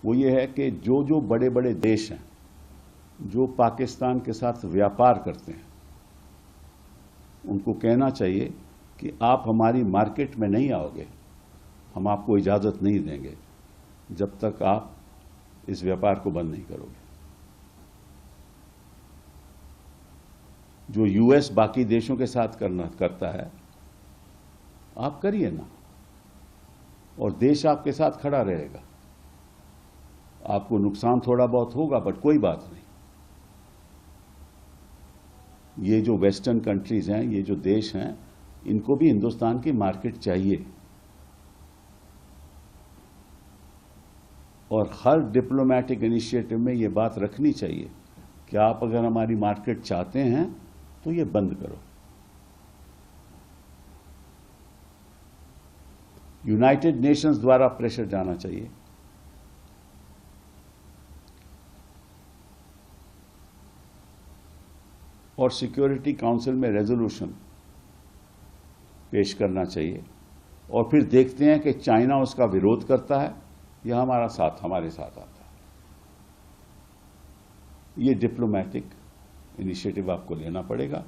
वो ये है कि जो जो बड़े बड़े देश हैं जो पाकिस्तान के साथ व्यापार करते हैं, उनको कहना चाहिए कि आप हमारी मार्केट में नहीं आओगे, हम आपको इजाज़त नहीं देंगे जब तक आप इस व्यापार को बंद नहीं करोगे। जो यूएस बाकी देशों के साथ करता है, आप करिए ना, और देश आपके साथ खड़ा रहेगा। आपको नुकसान थोड़ा बहुत होगा, बट कोई बात नहीं। ये जो वेस्टर्न कंट्रीज हैं, ये जो देश हैं, इनको भी हिंदुस्तान की मार्केट चाहिए। और हर डिप्लोमेटिक इनिशिएटिव में ये बात रखनी चाहिए कि आप अगर हमारी मार्केट चाहते हैं तो ये बंद करो। यूनाइटेड नेशंस द्वारा प्रेशर जाना चाहिए। और सिक्योरिटी काउंसिल में रेजोल्यूशन पेश करना चाहिए, और फिर देखते हैं कि चाइना उसका विरोध करता है या हमारे साथ आता है। ये डिप्लोमेटिक इनिशिएटिव आपको लेना पड़ेगा।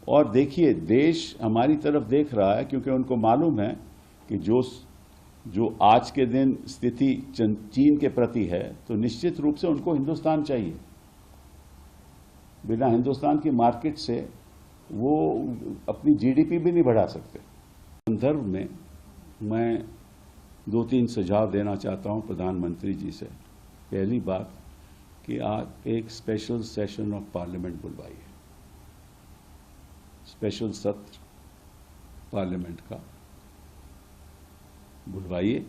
और देखिए, देश हमारी तरफ देख रहा है, क्योंकि उनको मालूम है कि जो आज के दिन स्थिति चीन के प्रति है, तो निश्चित रूप से उनको हिंदुस्तान चाहिए। बिना हिंदुस्तान की मार्केट से वो अपनी जीडीपी भी नहीं बढ़ा सकते। संदर्भ में मैं 2-3 सुझाव देना चाहता हूं प्रधानमंत्री जी से। पहली बात कि आप एक स्पेशल सेशन ऑफ पार्लियामेंट बुलवाइए, स्पेशल सत्र पार्लियामेंट का बुलवाइए,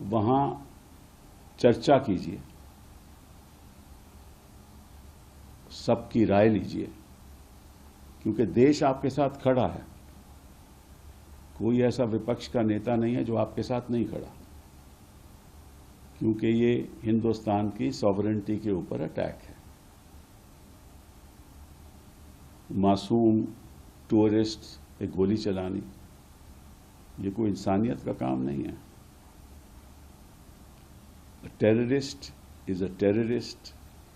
वहां चर्चा कीजिए, सबकी राय लीजिए, क्योंकि देश आपके साथ खड़ा है। कोई ऐसा विपक्ष का नेता नहीं है जो आपके साथ नहीं खड़ा, क्योंकि ये हिंदुस्तान की सॉवरेनिटी के ऊपर अटैक है। मासूम टूरिस्ट पे गोली चलानी, ये कोई इंसानियत का काम नहीं है। Terrorist is a terrorist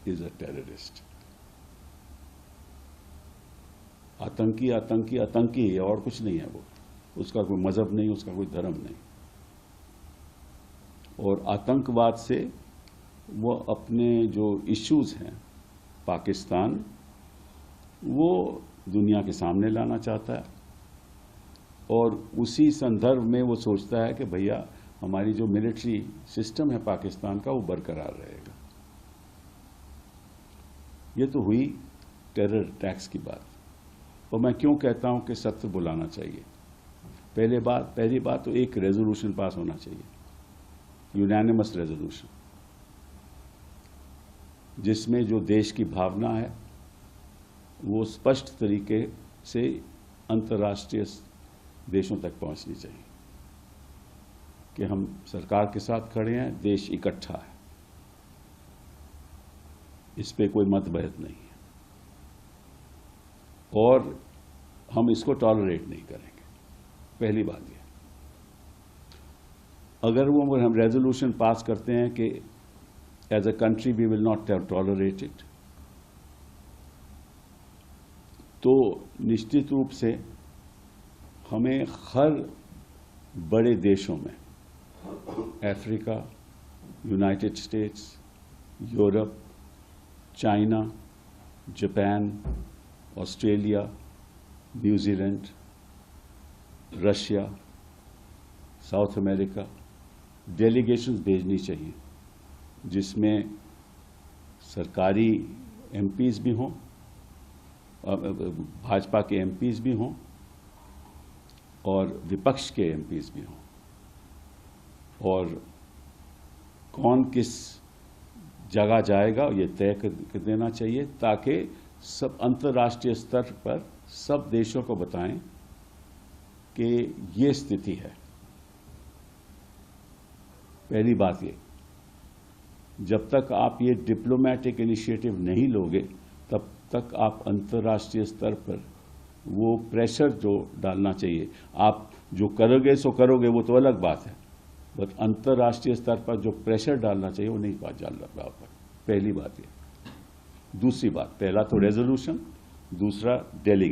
is a terrorist. आतंकी आतंकी आतंकी है, और कुछ नहीं है। वो उसका कोई मजहब नहीं, उसका कोई धर्म नहीं। और आतंकवाद से वो अपने जो इश्यूज हैं पाकिस्तान, वो दुनिया के सामने लाना चाहता है, और उसी संदर्भ में वो सोचता है कि भैया हमारी जो मिलिट्री सिस्टम है पाकिस्तान का, वो बरकरार रहेगा। ये तो हुई टेरर अटैक्स की बात। और मैं क्यों कहता हूं कि सत्र बुलाना चाहिए। पहली बात तो एक रेजोल्यूशन पास होना चाहिए, यूनानिमस रेजोल्यूशन, जिसमें जो देश की भावना है वो स्पष्ट तरीके से अंतर्राष्ट्रीय देशों तक पहुंचनी चाहिए कि हम सरकार के साथ खड़े हैं, देश इकट्ठा है, इस पे कोई मतभेद नहीं है, और हम इसको टॉलरेट नहीं करेंगे। पहली बात यह, अगर हम रेजोल्यूशन पास करते हैं कि as a country we will not tolerate it, तो निश्चित रूप से हमें हर बड़े देशों में, Africa, United States, Europe, China, Japan, Australia, New Zealand, Russia, South America delegations भेजनी चाहिए, जिसमें सरकारी एमपीज भी हों, भाजपा के एमपीज भी हों, और विपक्ष के एमपीज भी हों, और कौन किस जगह जाएगा ये तय कर देना चाहिए, ताकि सब अंतर्राष्ट्रीय स्तर पर सब देशों को बताएं कि ये स्थिति है। पहली बात ये, जब तक आप ये डिप्लोमेटिक इनिशिएटिव नहीं लोगे, तब तक आप अंतर्राष्ट्रीय स्तर पर वो प्रेशर जो डालना चाहिए, आप जो करोगे सो करोगे, वो तो अलग बात है, बट अंतर्राष्ट्रीय स्तर पर जो प्रेशर डालना चाहिए वो नहीं डाल रहा पर। पहली बात ये। दूसरी बात, पहला तो रेजोल्यूशन, दूसरा डेलीगेशन।